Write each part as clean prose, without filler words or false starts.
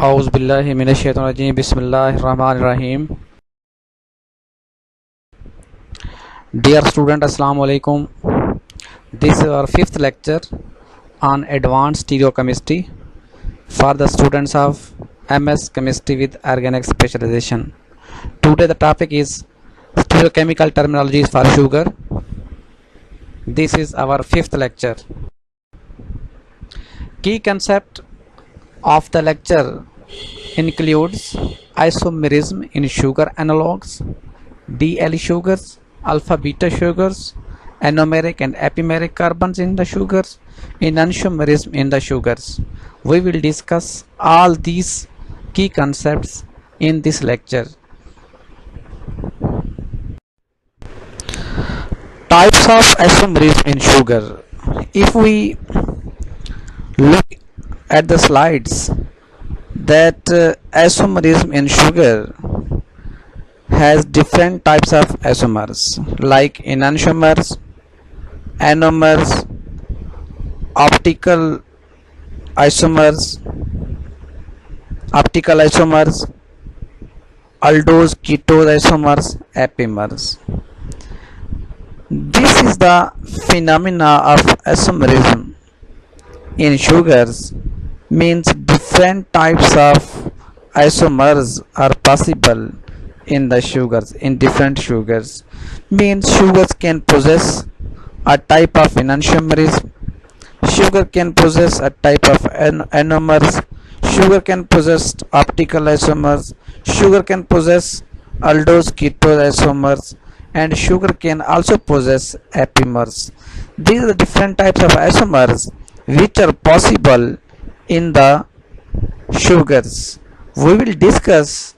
Auzubillahi minash-shaytanir-rajim. Bismillahir-rahmanir-rahim. Dear student, Assalamu alaikum. This is our fifth lecture on advanced stereochemistry for the students of MS Chemistry with Organic Specialization. Today the topic is stereochemical terminologies for sugar. This is our fifth lecture. Key concept of the lecture includes isomerism in sugar analogues, DL sugars, alpha beta sugars, anomeric and epimeric carbons in the sugars, enantiomerism in the sugars. We will discuss all these key concepts in this lecture. Types of isomerism in sugar. If we look at the slides, that isomerism in sugar has different types of isomers like enantiomers, anomers, optical isomers, aldose ketose isomers, epimers. This is the phenomena of isomerism in sugars, means different types of isomers are possible in the sugars, in different sugars, means sugars can possess a type of enantiomerism, sugar can possess a type of anomers, sugar can possess optical isomers, sugar can possess aldose ketose isomers, and sugar can also possess epimers. These are the different types of isomers which are possible in the sugars. We will discuss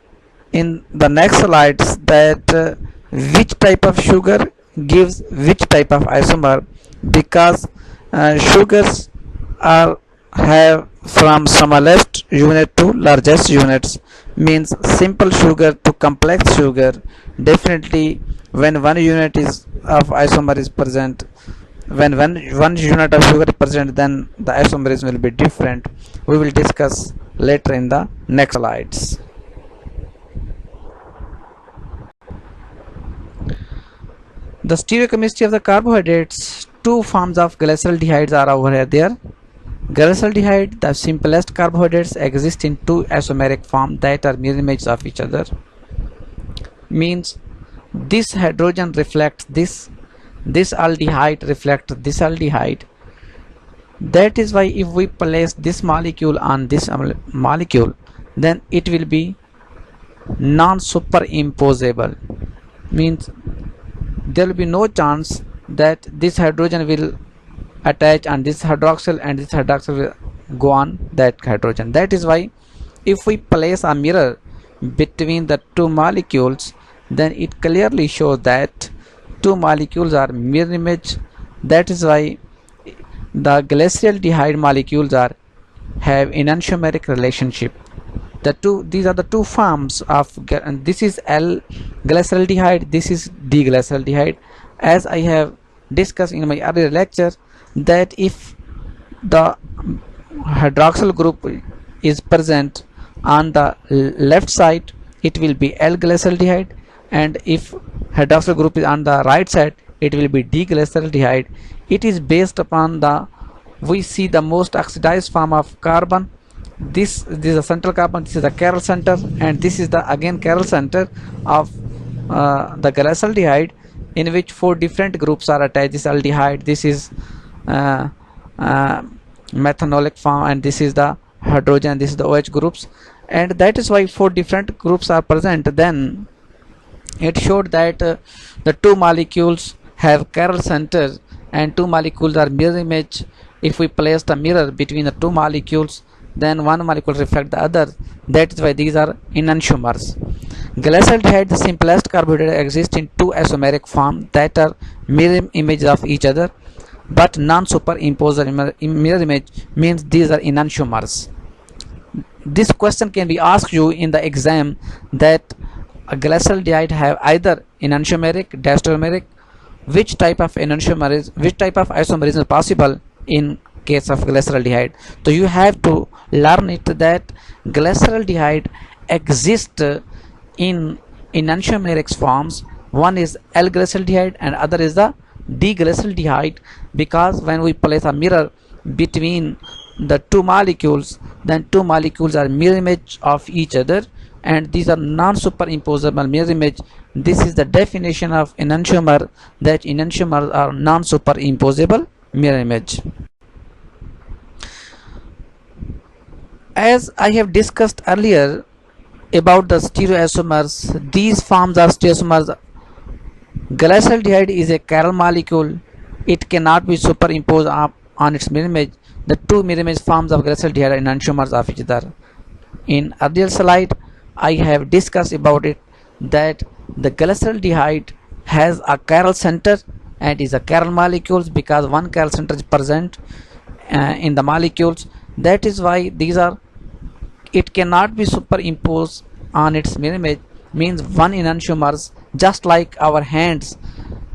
in the next slides that which type of sugar gives which type of isomer, because sugars are have from smallest unit to largest units, means simple sugar to complex sugar. Definitely when one unit is of isomer is present, when one unit of sugar is present, then the isomerism will be different. We will discuss later in the next slides. The stereochemistry of the carbohydrates. Two forms of glyceraldehydes are over there. Glyceraldehyde, the simplest carbohydrates, exist in two isomeric forms that are mirror images of each other, means this hydrogen reflects this aldehyde reflects this aldehyde. That is why if we place this molecule on this molecule, then it will be non-superimposable, means there will be no chance that this hydrogen will attach on this hydroxyl and this hydroxyl will go on that hydrogen. That is why if we place a mirror between the two molecules, then it clearly shows that two molecules are mirror image. That is why the glyceraldehyde molecules have enantiomeric relationship. These are the two forms of, and this is L glyceraldehyde, this is D glyceraldehyde. As I have discussed in my earlier lecture, that if the hydroxyl group is present on the left side, it will be L glyceraldehyde, and if hydroxyl group is on the right side, it will be D glyceraldehyde. It is based upon we see the most oxidized form of carbon. This is a central carbon, this is the chiral center, and this is the again chiral center of the glyceraldehyde, in which four different groups are attached. This aldehyde, this is methanolic form, and this is the hydrogen, this is the OH groups, and that is why four different groups are present. Then it showed that the two molecules have chiral centers and two molecules are mirror image. If we place the mirror between the two molecules, then one molecule reflects the other. That is why these are enantiomers. Glyceraldehyde, the simplest carbohydrate, exists in two isomeric forms that are mirror images of each other, but non-superimposable mirror image, means these are enantiomers. This question can be asked you in the exam, that a glyceraldehyde have either enantiomeric, diastereomeric. Which type of isomerism is possible in case of glyceraldehyde. So you have to learn it that glyceraldehyde exists in enantiomeric forms. One is L-glyceraldehyde and other is the D-glyceraldehyde, because when we place a mirror between the two molecules, then two molecules are mirror image of each other, and these are non-superimposable mirror image. This is the definition of enantiomer, that enantiomers are non-superimposable mirror image. As I have discussed earlier about the stereoisomers, these forms of stereoisomers, glyceraldehyde is a chiral molecule. It cannot be superimposed on its mirror image. The two mirror image forms of glyceraldehyde are enantiomers of each other. In earlier slide, I have discussed about it that the glyceraldehyde has a chiral center and is a chiral molecules because one chiral center is present in the molecules. That is why it cannot be superimposed on its mirror image, means one enantiomers, just like our hands.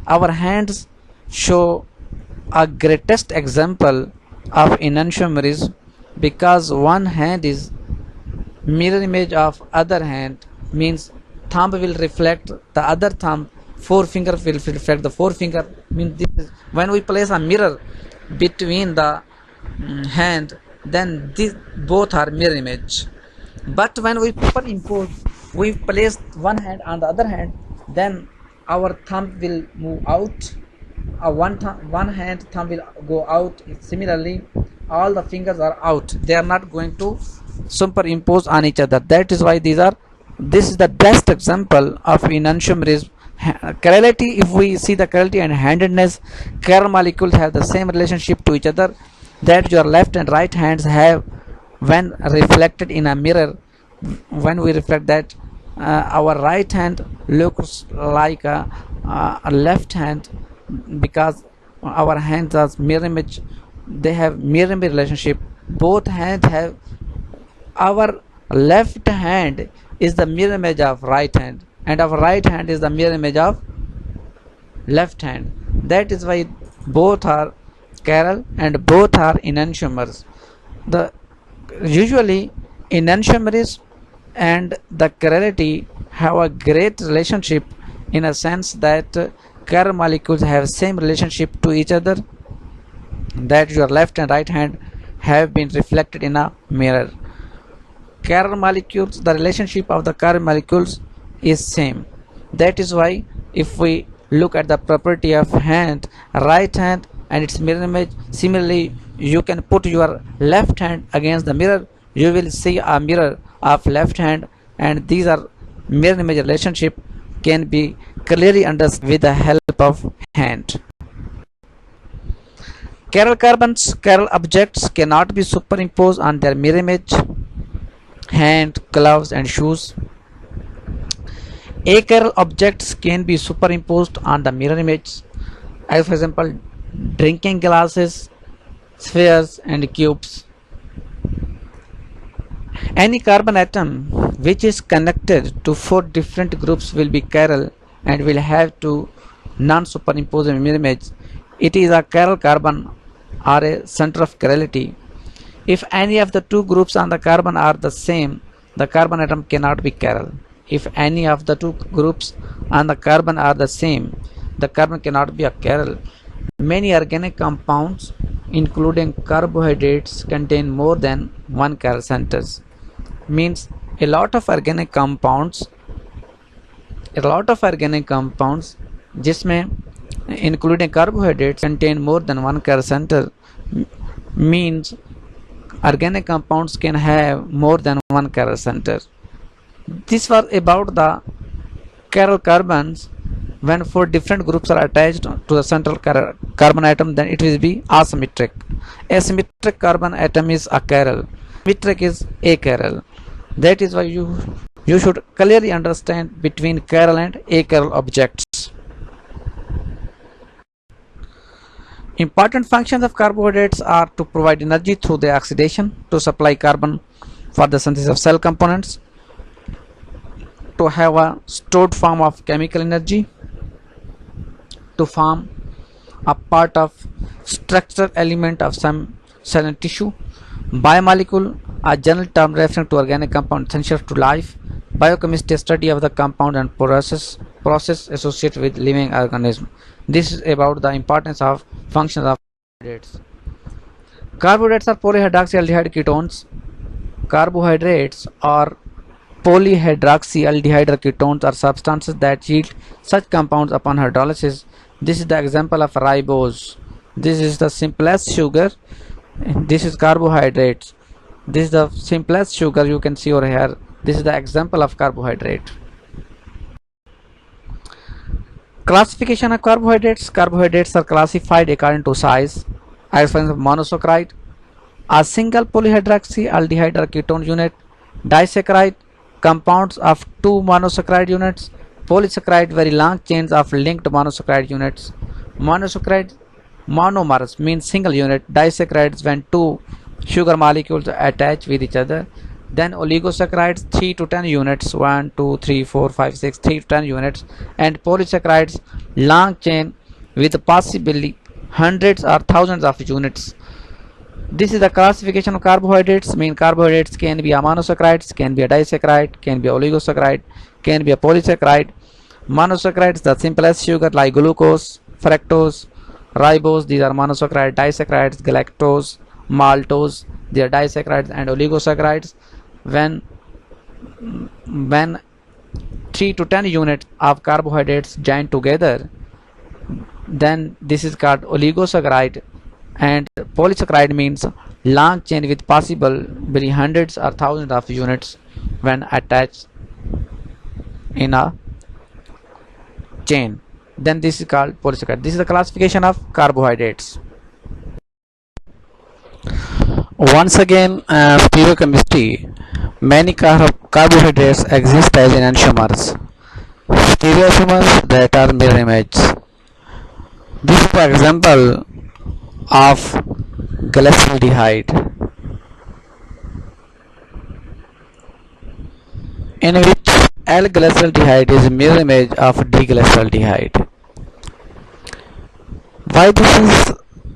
Our hands show a greatest example of enantiomerism because one hand is mirror image of other hand, means thumb will reflect the other thumb, forefinger will reflect the forefinger. Means this, when we place a mirror between the hand, then these both are mirror image. But when we superimpose, we place one hand on the other hand, then our thumb will move out. One hand thumb will go out. Similarly, all the fingers are out. They are not going to superimpose on each other. That is why this is the best example of enantiomerism. Chirality, if we see the chirality and handedness, chiral molecules have the same relationship to each other that your left and right hands have when reflected in a mirror. When we reflect that, our right hand looks like a left hand because our hands are mirror image. They have mirror image relationship. Both hands have. Our left hand is the mirror image of right hand, and our right hand is the mirror image of left hand. That is why both are chiral and both are enantiomers. Usually enantiomerism and the chirality have a great relationship in a sense that chiral molecules have same relationship to each other, that your left and right hand have been reflected in a mirror. Chiral molecules, the relationship of the chiral molecules is same. That is why if we look at the property of right hand and its mirror image, similarly you can put your left hand against the mirror, you will see a mirror of left hand, and these are mirror image relationship can be clearly understood with the help of hand. Chiral objects cannot be superimposed on their mirror image, hand, gloves and shoes. Achiral objects can be superimposed on the mirror image, as for example drinking glasses, spheres and cubes. Any carbon atom which is connected to 4 different groups will be chiral and will have to non-superimpose a mirror image. It is a chiral carbon or a center of chirality. If any of the two groups on the carbon are the same, the carbon atom cannot be chiral. If any of the two groups on the carbon are the same, the carbon cannot be a chiral. Many organic compounds, including carbohydrates, contain more than one chiral centers. Means a lot of organic compounds जिसमें including carbohydrates contain more than one chiral center, means organic compounds can have more than one chiral center. This was about the chiral carbons. When 4 different groups are attached to the central carbon atom, then it will be asymmetric. Asymmetric carbon atom is achiral. Symmetric is achiral. That is why you should clearly understand between chiral and achiral objects. Important functions of carbohydrates are to provide energy through their oxidation, to supply carbon for the synthesis of cell components, to have a stored form of chemical energy, to form a part of structural element of some silent tissue. Biomolecule, a general term referring to organic compound essential to life. Biochemistry, study of the compound and process associated with living organism. This is about the importance of functions of carbohydrates. Carbohydrates are polyhydroxyaldehyde ketones. Carbohydrates or polyhydroxyaldehyde ketones are substances that yield such compounds upon hydrolysis. This is the example of ribose. This is the simplest sugar. This is carbohydrates. This is the simplest sugar you can see over here. This is the example of carbohydrate. Classification of carbohydrates. Carbohydrates are classified according to size. As for example, monosaccharide, a single polyhydroxyaldehyde or ketone unit. Disaccharide, compounds of two monosaccharide units. Polysaccharide, very long chains of linked monosaccharide units. Monosaccharide, monomers means single unit. Disaccharides, when two sugar molecules attach with each other. Then oligosaccharides, 3 to 10 units, 1 2 3 4 5 6, 3 to 10 units. And polysaccharides, long chain with possibly hundreds or thousands of units. This is the classification of carbohydrates. Mean carbohydrates can be a monosaccharides, can be a disaccharide, can be a oligosaccharide, can be a polysaccharide. Monosaccharides, the simplest sugar like glucose, fructose, ribose, these are monosaccharide. Disaccharides, galactose, maltose, they are disaccharides. And oligosaccharides, when 3 to 10 units of carbohydrates join together, then this is called oligosaccharide. And polysaccharide means long chain with possible very hundreds or thousands of units when attached in a chain. Then this is called polysaccharide. This is the classification of carbohydrates. Once again, stereochemistry. Many carbohydrates exist as enantiomers. Stereoisomers that are mirror images. This is the example of glyceraldehyde, in which L-glyceraldehyde is a mirror image of D-glyceraldehyde. Why this is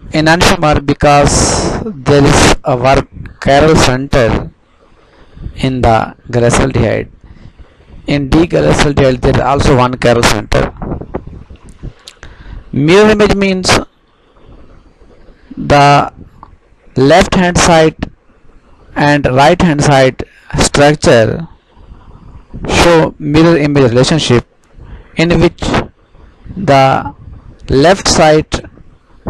enantiomer? Because there is a chiral center in the glyceraldehyde. In D-glyceraldehyde there is also one chiral center. Mirror image means the left hand side and right hand side structure show mirror image relationship, in which the left side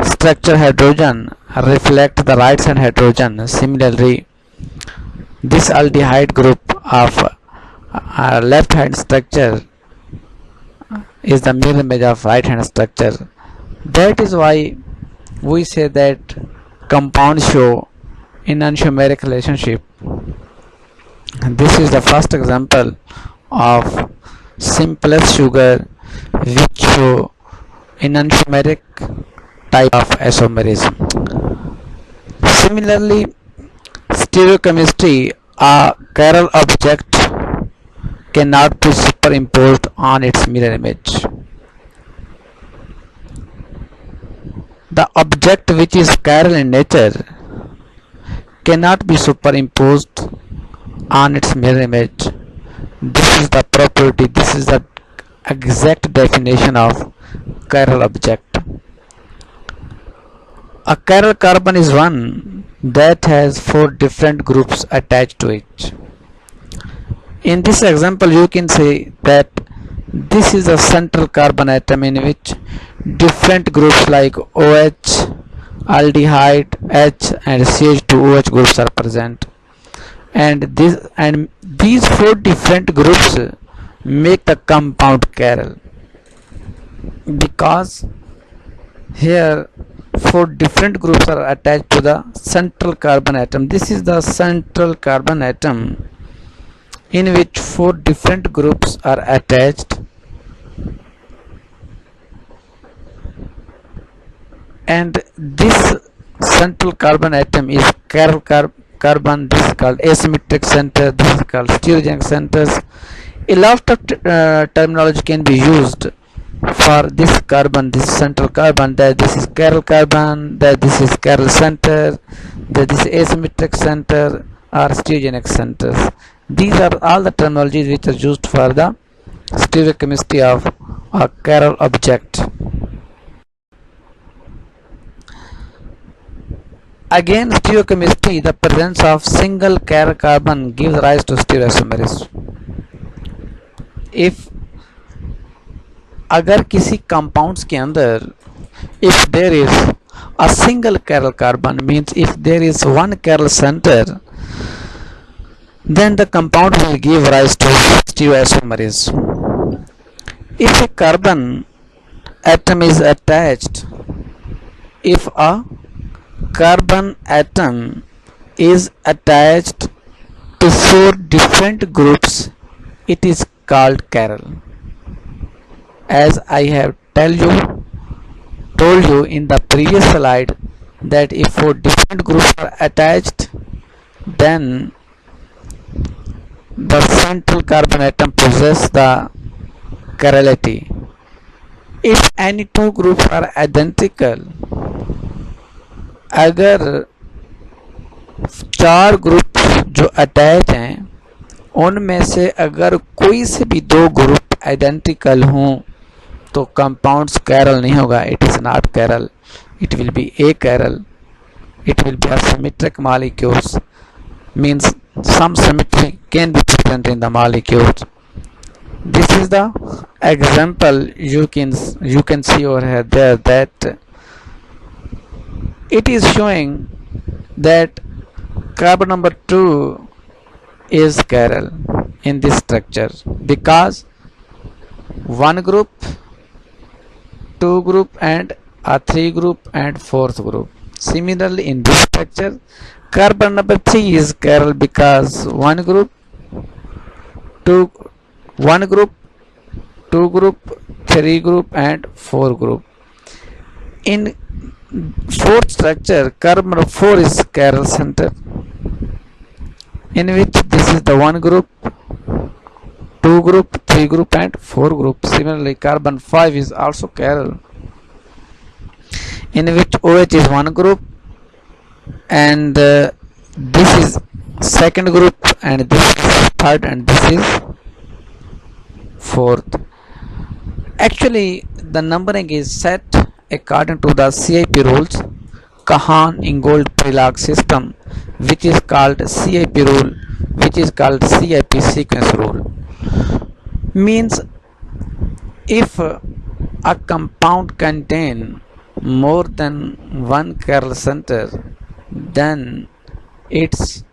structure hydrogen reflect the right side hydrogen. Similarly, this aldehyde group of left hand structure is the mirror image of right hand structure. That is why we say that compounds show enantiomeric relationship. This is the first example of simplest sugar which show enantiomeric type of isomerism. Similarly, stereochemistry, a chiral object cannot be superimposed on its mirror image. The object which is chiral in nature cannot be superimposed on its mirror image. This is the property, this is the exact definition of chiral object. A chiral carbon is one that has 4 different groups attached to it. In this example, you can say that this is a central carbon atom in which different groups like OH, aldehyde, H and CH2OH groups are present. And these 4 different groups make the compound chiral, because here 4 different groups are attached to the central carbon atom. This is the central carbon atom in which 4 different groups are attached, and this central carbon atom is chiral carbon. This is called asymmetric center, this is called stereogenic centers. A lot of terminology can be used For this carbon, this central carbon, that this is chiral carbon, that this is chiral center, that this is asymmetric center or stereogenic centers. These are all the terminologies which are used for the stereochemistry of a chiral object. Again, stereochemistry, the presence of single chiral carbon gives rise to stereoisomerism. If अगर किसी compounds के अंदर if there is a single chiral carbon, means if there is one chiral center, then the compound will give rise to stereoisomerism. If a carbon atom is attached, if a carbon atom is attached to 4 different groups, it is called chiral. As I have told you in the previous slide that if 4 different groups are attached, then the central carbon atom possesses the chirality. If any 2 groups are identical, अगर 4 group जो attach हैं उनमें से अगर कोई से भी 2 group identical हों तो कंपाउंड्स chiral नहीं होगा. It is not chiral. It will be achiral. It will be asymmetric molecules. Means some symmetry can be present in the molecules. This is the example you can see over here there, that it is showing that carbon number 2 is chiral in this structure because 1 group, 2 group and a 3 group and 4th group. Similarly, in this structure, carbon number 3 is chiral because 1 group, 2 group, 2 group, 3 group and 4 group. In 4th structure, carbon number 4 is chiral center, in which this is the 1 group, 2 group, 3 group and 4 group. Similarly, carbon 5 is also chiral, in which OH is 1 group and this is 2nd group and this is 3rd and this is 4th. Actually, the numbering is set according to the CIP rules, Kahan-Ingold-Prelog system, which is called CIP rule, which is called CIP sequence rule. Means if a compound contain more than one chiral center, then its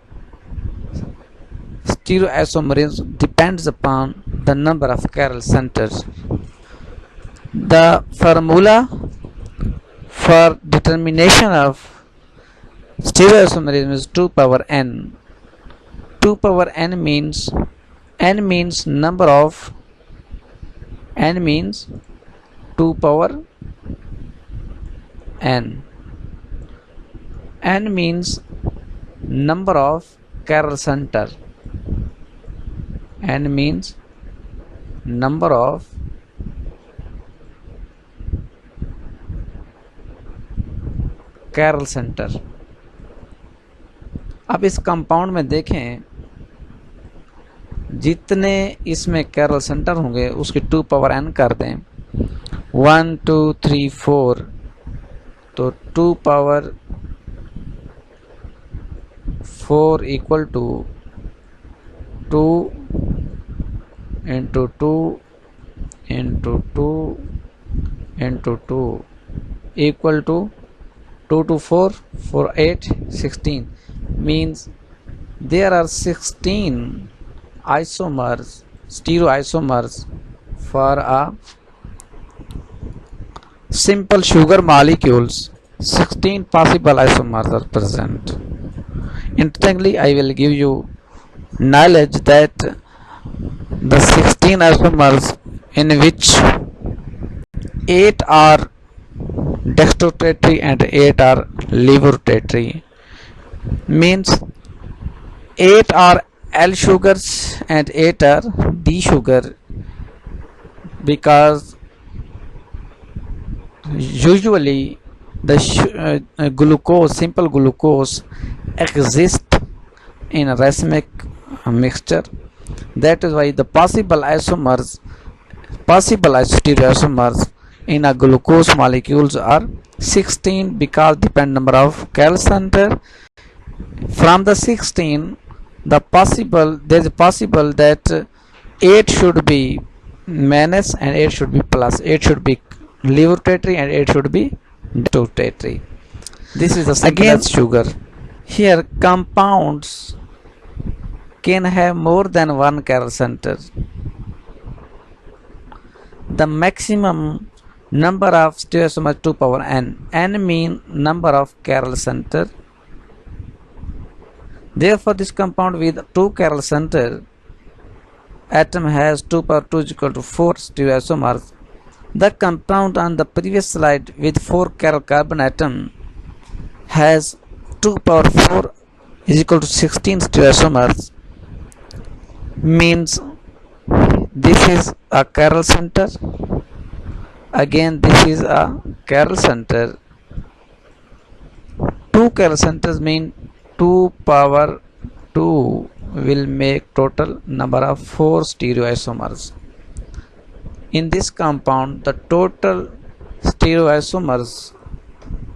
stereoisomerism depends upon the number of chiral centers. The formula for determination of stereoisomerism is 2 power n. 2 power n means number of, n means 2 power n. N means number of chiral center. N means number of chiral center. अब इस compound में देखें जितने इसमें chiral center होंगे उसकी 2 power n कर दें. 1 2 3 4 तो 2 power 4 equal to 2 into 2 into 2 into 2 equal to 2 to 4 4 8 16, means there are 16 isomers, stereoisomers for a simple sugar molecules. 16 possible isomers are present. Interestingly, I will give you knowledge that the 16 isomers, in which 8 are dextrorotatory and 8 are levorotatory, means 8 are L sugars and 8 are D sugar, because Usually, the glucose, simple glucose, exists in a racemic mixture. That is why the possible stereoisomers in a glucose molecules are 16 because depend number of chiral center. From the 16, there is possible that 8 should be minus and 8 should be plus. 8 should be levotatory and 8 should be detotatory. This is the simplest sugar. Here compounds can have more than one chiral center. The maximum number of stereoisomers 2 power n. N mean number of chiral center. Therefore, this compound with 2 chiral center atom has 2 power 2 is equal to 4 stereoisomers. The compound on the previous slide with 4 chiral carbon atom has 2 power 4 is equal to 16 stereoisomers. Means this is a chiral center. Again, this is a chiral center. 2 chiral centers mean 2 power 2 will make total number of 4 stereoisomers. In this compound, the total stereoisomers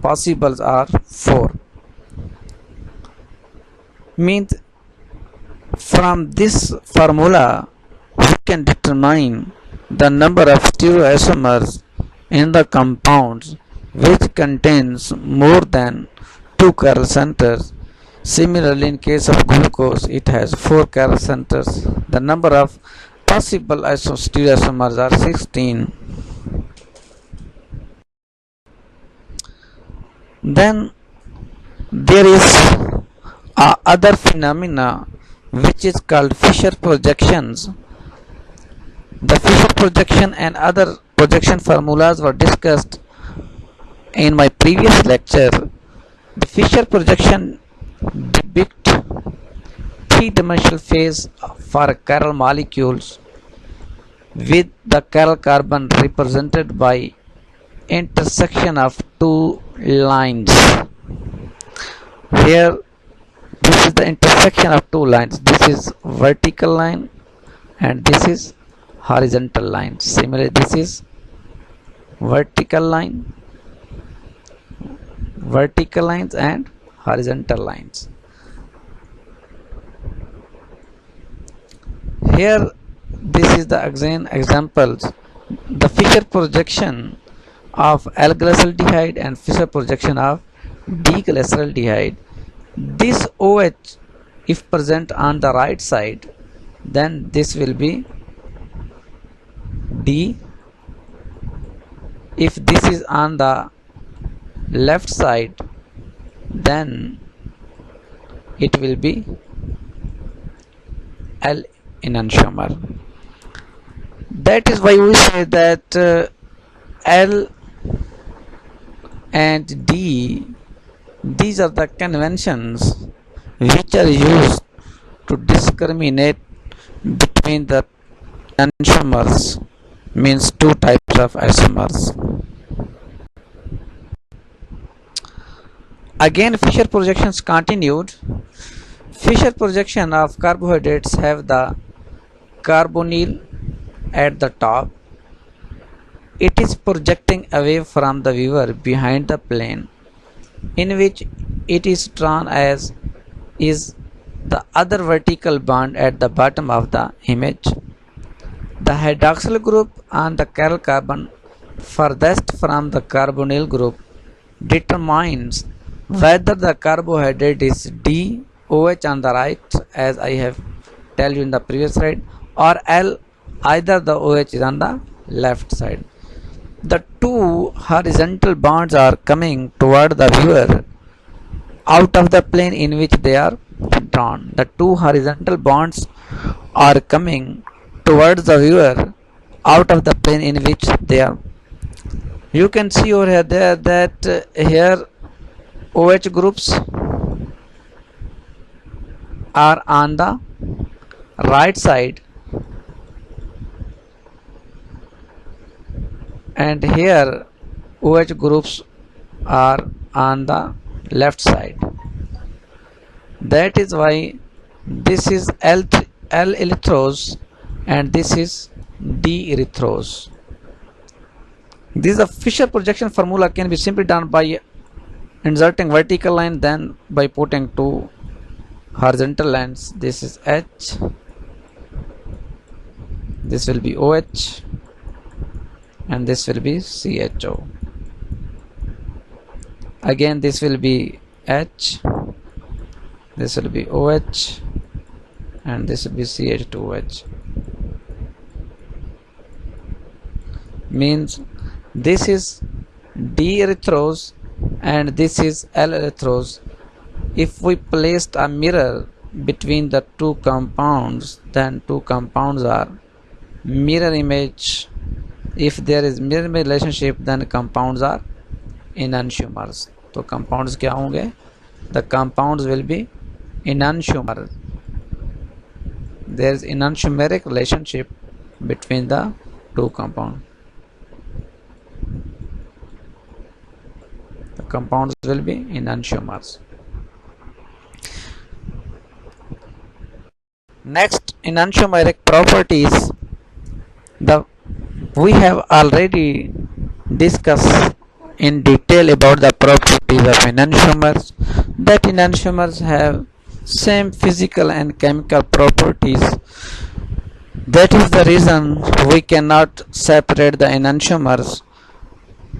possibles are 4. Means from this formula we can determine the number of stereoisomers in the compounds which contains more than 2 chiral centers. Similarly, in case of glucose, it has 4 chiral centers. The number of possible stereoisomers are 16. Then there is other phenomena which is called Fischer projections. The Fischer projection and other projection formulas were discussed in my previous lecture. The Fischer projection depict three-dimensional phase for chiral molecules with the chiral carbon represented by intersection of two lines. Here this is the intersection of two lines. This is vertical line and this is horizontal line. Similarly, this is vertical lines and horizontal lines. Here this is the examples. The Fischer projection of L-glyceraldehyde and Fischer projection of D-glyceraldehyde. This OH if present on the right side, then this will be D. If this is on the left side, then it will be L enantiomer. That is why we say that L and D, these are the conventions which are used to discriminate between the enantiomers, means two types of isomers. Again, Fischer projections continued. Fischer projection of carbohydrates have the carbonyl at the top. It is projecting away from the viewer behind the plane, in which it is drawn as is the other vertical bond at the bottom of the image. The hydroxyl group on the chiral carbon furthest from the carbonyl group determines whether the carbohydrate is D, OH on the right, as I have told you in the previous slide, or L, either the OH is on the left side. The two horizontal bonds are coming toward the viewer out of the plane in which they are drawn. The two horizontal bonds are coming towards the viewer out of the plane in which they are. You can see over here that here OH groups are on the right side and here OH groups are on the left side. That is why this is L erythrose and this is D erythrose. This Fisher projection formula can be simply done by inserting vertical line, then by putting two horizontal lines. This is H, this will be OH, and this will be CHO. Again this will be H, this will be OH, and this will be CH2OH. Means this is D erythrose and this is L erythrose. If we placed a mirror between the two compounds, then two compounds are mirror image. If there is mirror image relationship, then compounds are enantiomers. तो compounds क्या होंगे? The compounds will be enantiomer. There is enantiomeric relationship between the two compounds. The compounds will be enantiomers. Next, enantiomeric properties. We have already discussed in detail about the properties of enantiomers. That enantiomers have same physical and chemical properties. That is the reason we cannot separate the enantiomers.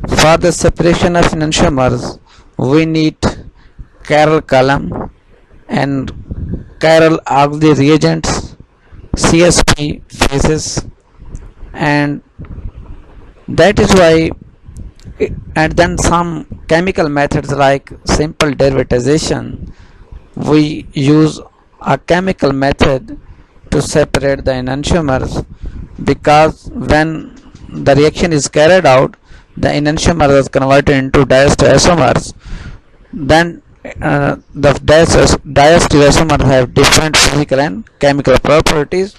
For the separation of enantiomers, we need chiral column and chiral auxiliary reagents, CSP phases, and that is why, and then some chemical methods like simple derivatization. We use a chemical method to separate the enantiomers, because when the reaction is carried out, the enantiomer is converted into diastereoisomers. Then the diastereoisomers have different physical and chemical properties.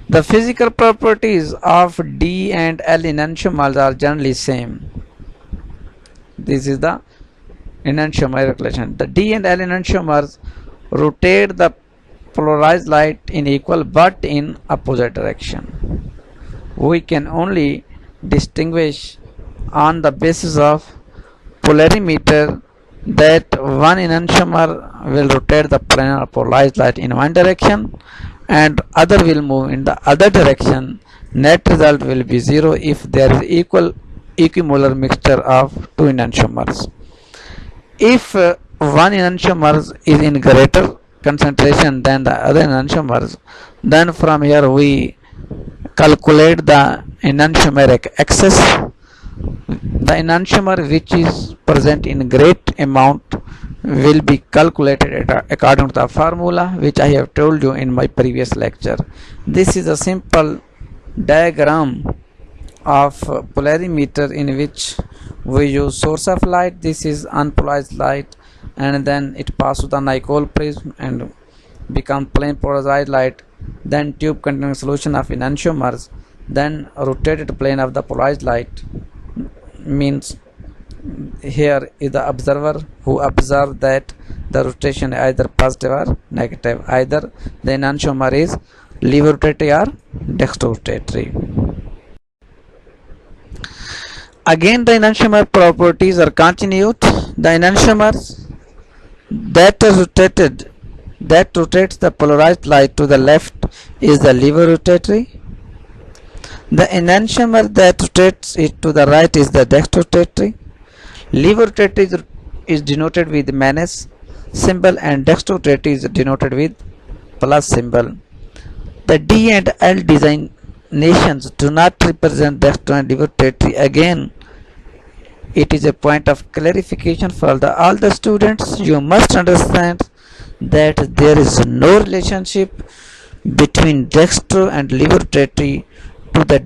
The physical properties of D and L enantiomers are generally same. This is the enantiomer relation. The D and L enantiomers rotate the polarized light in equal but in opposite direction. We can only distinguish on the basis of polarimeter that one enantiomer will rotate the planar polarized light in one direction and other will move in the other direction. Net result will be 0 if there is equimolar mixture of two enantiomers. If one enantiomer is in greater concentration than the other enantiomers, then from here we calculate the enantiomeric excess. The enantiomer which is present in great amount will be calculated according to the formula which I have told you in my previous lecture. This is a simple diagram of polarimeter in which we use source of light. This is unpolarized light, and then it passes the Nicol prism and become plain polarized light. Then tube containing solution of enantiomers, then rotated plane of the polarized light. Means here is the observer who observes that the rotation is either positive or negative. Either the enantiomer is levorotatory or dextrorotatory. Again, the enantiomer properties are continued. The enantiomers that rotates the polarized light to the left is the levorotatory. The enantiomer that rotates it to the right is the dextrorotatory. Levorotatory is denoted with minus symbol and dextrorotatory is denoted with plus symbol. The D and L designations do not represent dextro and levorotatory. Again, it is a point of clarification for all the students. You must understand that there is no relationship between dextro and levorotatory to the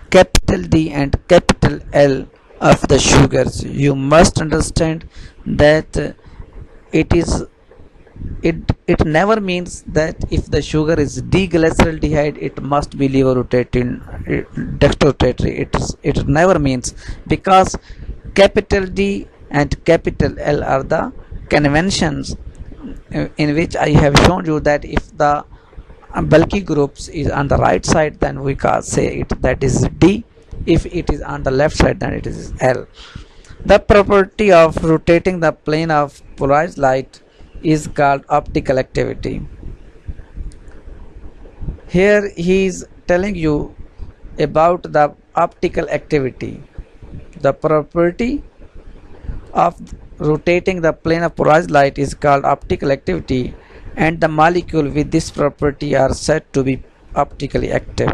capital D and capital L of the sugars. You must understand that it never means that if the sugar is D-glyceraldehyde it must be levorotatory, dextrorotatory. It never means, because Capital D and capital L are the conventions in which I have shown you that if the bulky groups is on the right side, then we can say it that is D. If it is on the left side, then it is L. The property of rotating the plane of polarized light is called optical activity. Here he is telling you about the optical activity. The property of rotating the plane of polarized light is called optical activity, and the molecule with this property are said to be optically active.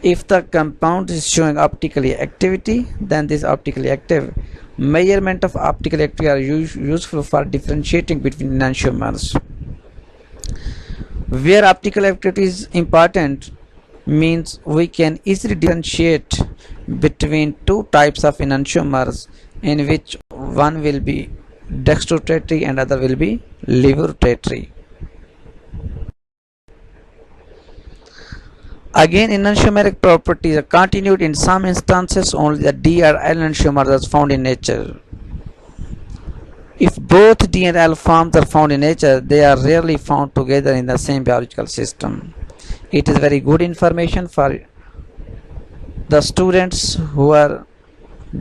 If the compound is showing optically activity, then this optically active. Measurement of optical activity are useful for differentiating between enantiomers. Where optical activity is important means we can easily differentiate between two types of enantiomers, in which one will be dextrorotatory and other will be levorotatory. Again, enantiomeric properties are continued in some instances. Only the D or L enantiomers are found in nature. If both D and L forms are found in nature, they are rarely found together in the same biological system. It is very good information for the students who are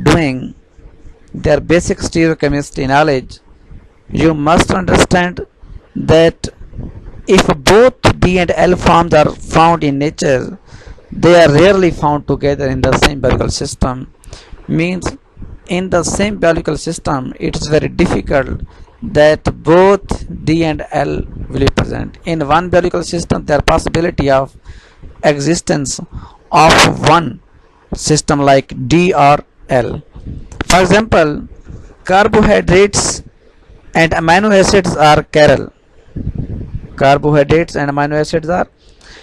doing their basic stereochemistry knowledge. You must understand that if both D and L forms are found in nature, they are rarely found together in the same biological system. Means in the same biological system, it is very difficult that both D and L will be present. In one biological system, there are possibility of existence of one system like D or L. For example, carbohydrates and amino acids are chiral. Carbohydrates and amino acids are.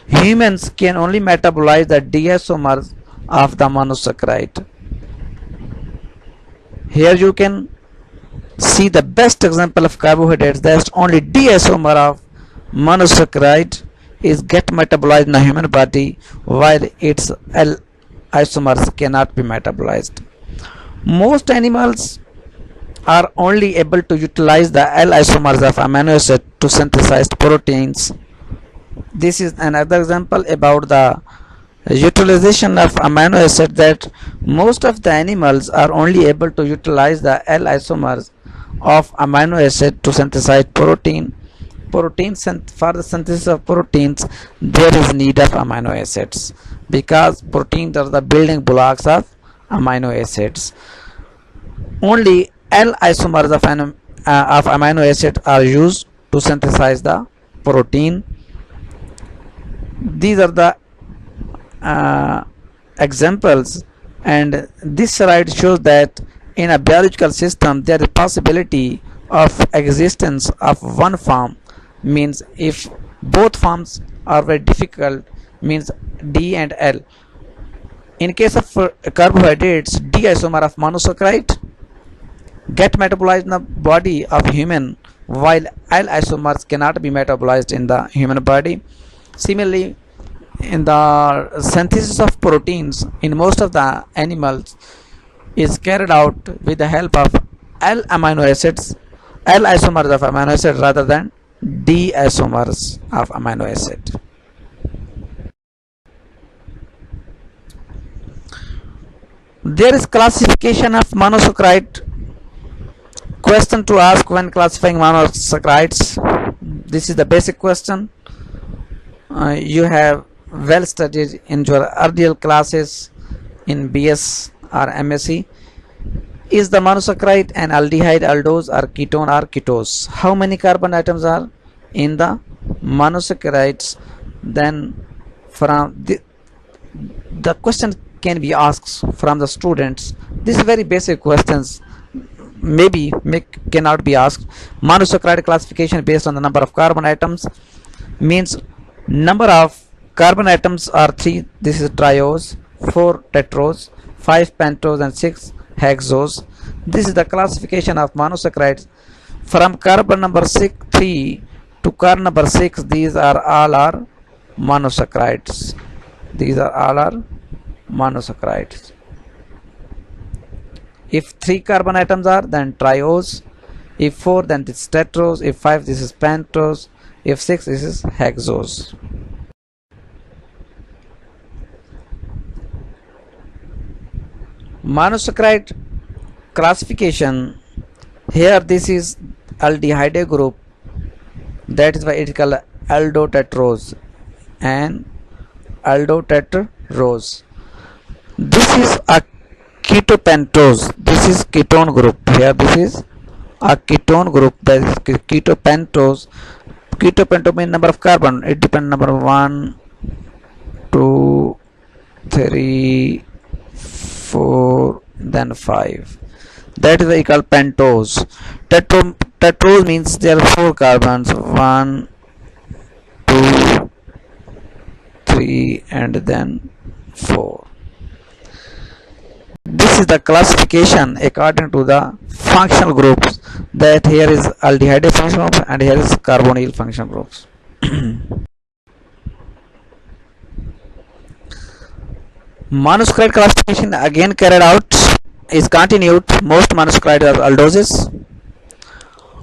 Humans can only metabolize the D-isomers of the monosaccharide. Here you can see the best example of carbohydrates. That's only D-isomer of monosaccharide is get metabolized in the human body, while its L isomers cannot be metabolized. Most animals are only able to utilize the L isomers of amino acid to synthesize proteins. This is another example about the utilization of amino acid, that most of the animals are only able to utilize the L isomers of amino acid to synthesize protein. For the synthesis of proteins, there is need of amino acids, because proteins are the building blocks of amino acids. Only L isomers of amino acid are used to synthesize the protein. These are the examples, and this slide shows that in a biological system there is possibility of existence of one form. Means if both forms are very difficult, means D and L. In case of carbohydrates, D isomer of monosaccharide get metabolized in the body of human, while L isomers cannot be metabolized in the human body. Similarly, in the synthesis of proteins in most of the animals is carried out with the help of L amino acids, L isomers of amino acid, rather than D isomers of amino acid. There is classification of monosaccharide. Question to ask when classifying monosaccharides. This is the basic question. You have well studied in your earlier classes in BS or MSc. Is the monosaccharide an aldehyde, aldose, or ketone, or ketose? How many carbon atoms are in the monosaccharides? Then from the question can be asked from the students. These very basic questions cannot be asked. Monosaccharide classification based on the number of carbon atoms means number of carbon atoms are 3. This is triose, 4 tetrose, 5 pentose, and 6 hexose. This is the classification of monosaccharides. From carbon number 3 to carbon number 6, these are all monosaccharides. These are all monosaccharides. If 3 carbon atoms are, then triose. If 4, then this is tetrose. If 5, this is pentose. If 6, this is hexose. Monosaccharide classification. Here this is aldehyde group, that is why it is called aldotetrose and aldotetrose. This is a ketopentose. This is ketone group. Here this is a ketone group, that is ketopentose. Ketopentose means number of carbon. It depends number 1, 2, 3, 4, then 5. That is why we call pentose. Tetrose means there are 4 carbons. 1, 2, 3, and then 4. This is the classification according to the functional groups. That here is aldehyde functional group and here is carbonyl functional groups. Monosaccharide classification again carried out is continued. Most monosaccharides are aldoses.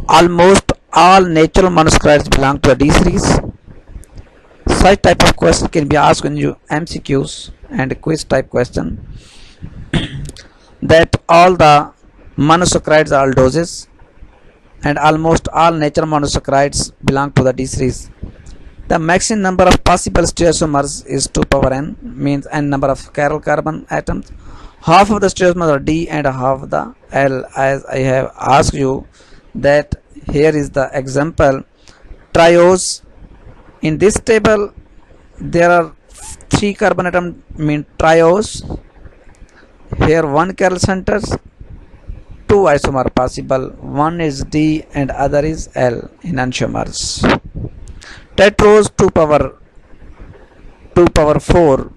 Almost all natural monosaccharides belong to a D series. Such type of question can be asked in MCQs and quiz type question. That all the monosaccharides are aldoses and almost all natural monosaccharides belong to the D series. The maximum number of possible stereoisomers is 2 power n, means n number of chiral carbon atoms. Half of the stereoisomers are D and half the L, as I have asked you. That here is the example triose. In this table there are 3 carbon atom, mean triose. Here 1 chiral centers, 2 isomer possible, one is D and other is L in enantiomers. Tetrose 2 power 4,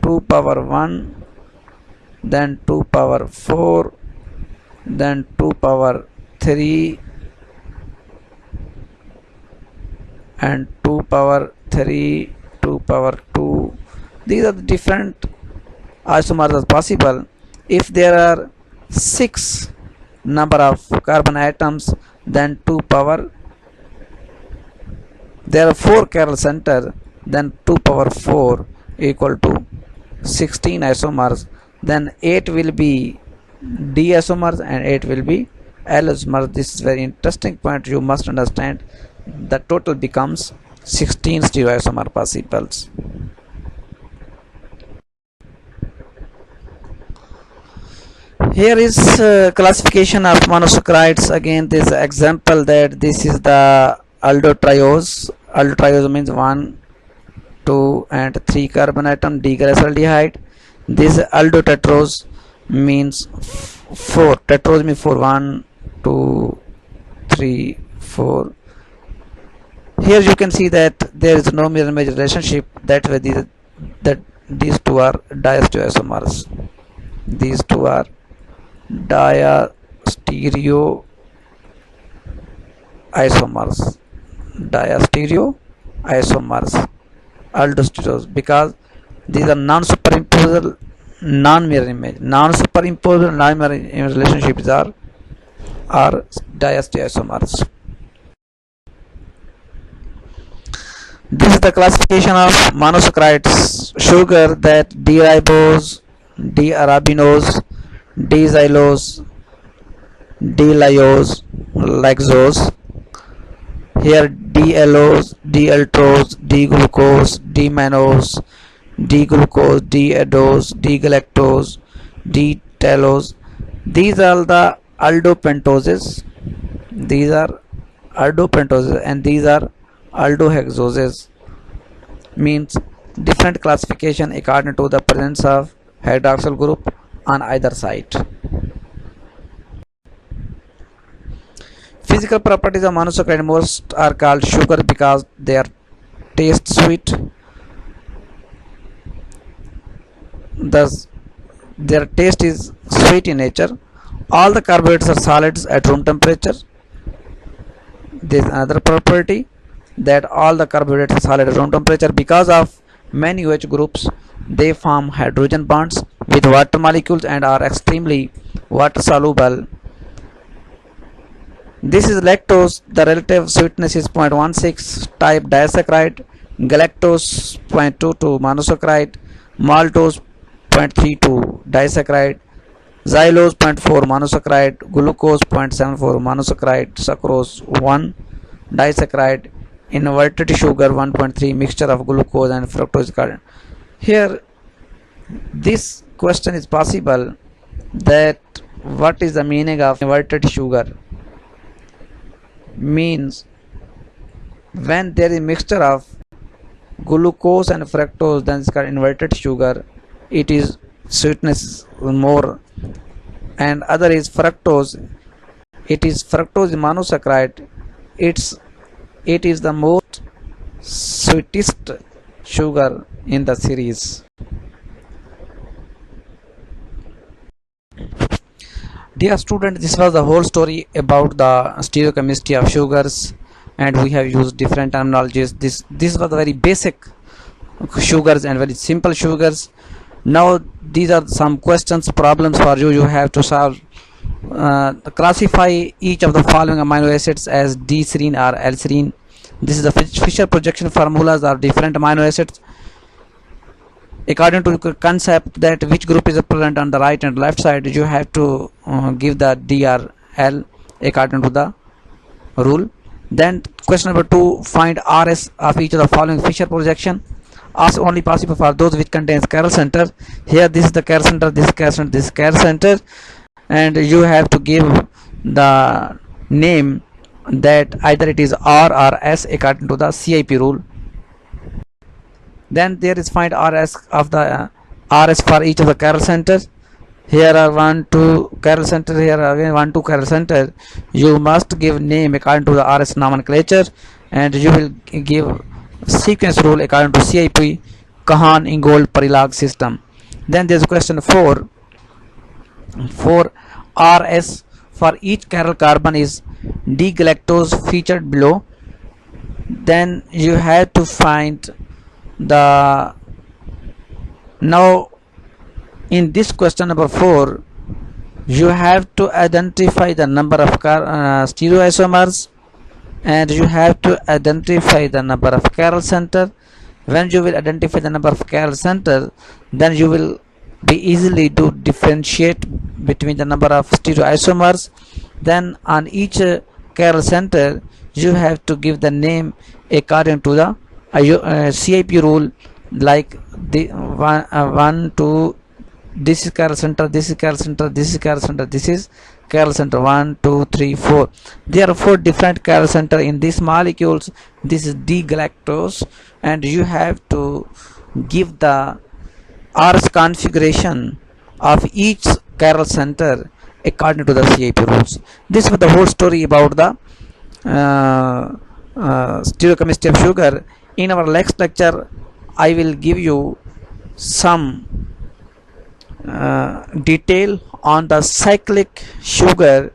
2 power 1, then 2 power 4, then 2 power 3, and 2 power 3, 2 power 2. These are the different isomers are possible. If there are 6 number of carbon atoms, then 2 power, there are 4 chiral center, then 2 power 4 equal to 16 isomers. Then 8 will be D isomers and 8 will be L isomers. This is very interesting point, you must understand. The total becomes 16 stereoisomer possibles. Here is classification of monosaccharides. Again, this example that this is the aldotriose. Aldotriose means 1, 2, and 3 carbon atom diglyceraldehyde. This aldotetrose means 4. Tetrose means 4. 1, 2, 3, 4. Here you can see that there is no mirror image relationship. That way these two are diastereoisomers. These two are diastereoisomers. Aldostereos, because these are non-superimposable non-mirror image. Non-superimposable non-mirror image relationships are diastereoisomers. This is the classification of monosaccharides. Sugar, that D-ribose, D-arabinose, D-xylose, D-lyose, lactose. Here D-allose, D-altrose, D-glucose, D-mannose, D-glucose, D-adose, D-galactose, D-talose. These are the aldopentoses. These are aldopentoses and these are aldohexoses, means different classification according to the presence of hydroxyl group on either side. Physical properties of monosaccharide, most are called sugar because they are taste sweet. Thus their taste is sweet in nature. All the carbohydrates are solids at room temperature. There is another property, that all the carbohydrates are solid at room temperature. Because of many OH groups, they form hydrogen bonds with water molecules and are extremely water soluble. This is lactose. The relative sweetness is 0.16, type disaccharide, galactose 0.22 monosaccharide, maltose 0.32 disaccharide, xylose 0.4 monosaccharide, glucose 0.74 monosaccharide, sucrose 1 disaccharide, inverted sugar 1.3 mixture of glucose and fructose. Here this question is possible that what is the meaning of inverted sugar? Means when there is mixture of glucose and fructose, then it's called inverted sugar. It is sweetness more, and other is fructose. It is fructose monosaccharide. It is the most sweetest sugar in the series. Dear student, this was the whole story about the stereochemistry of sugars, and we have used different terminologies. This was the very basic sugars and very simple sugars. Now these are some questions, problems for you. You have to solve. Classify each of the following amino acids as D-serine or L-serine. This is the Fisher projection formulas are different amino acids according to the concept that which group is present on the right and left side. You have to give the D or L according to the rule. Then question number 2, find RS of each of the following Fisher projection. RS only possible for those which contains chiral center. Here this is the chiral center, this is chiral center, this is chiral center, and you have to give the name that either it is R or S according to the CIP rule. Then there is find RS of the RS for each of the chiral centers. Here are 1 2 chiral center, here are again 1 2 chiral center. You must give name according to the RS nomenclature, and you will give sequence rule according to CIP Kahan Ingold Parilog system. Then there is question 4 for RS for each chiral carbon is D-galactose featured below. Then you have to find the, now in this question number 4 you have to identify the number of stereoisomers, and you have to identify the number of chiral center. When you will identify the number of chiral center, then you will be easily to differentiate between the number of stereoisomers. Then on each chiral center you have to give the name according to the CIP rule, like the 1 2, this is chiral center, this is chiral center, this is chiral center, this is chiral center, 1 2 3 4. There are 4 different chiral center in these molecules. This is D-galactose, and you have to give the RS configuration of each chiral center according to the CIP rules. This was the whole story about the stereochemistry of sugar. In our next lecture I will give you some detail on the cyclic sugar,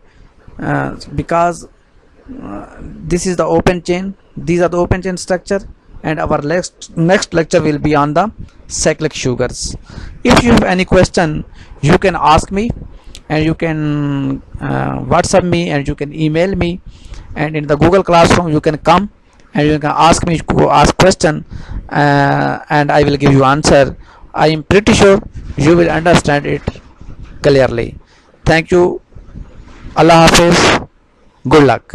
because this is the open chain, these are the open chain structure, and our next lecture will be on the cyclic sugars. If you have any question, you can ask me, and you can WhatsApp me, and you can email me, and in the Google Classroom you can come and you can ask me question, and I will give you answer. I am pretty sure you will understand it clearly. Thank you. Allah Hafiz. Good luck.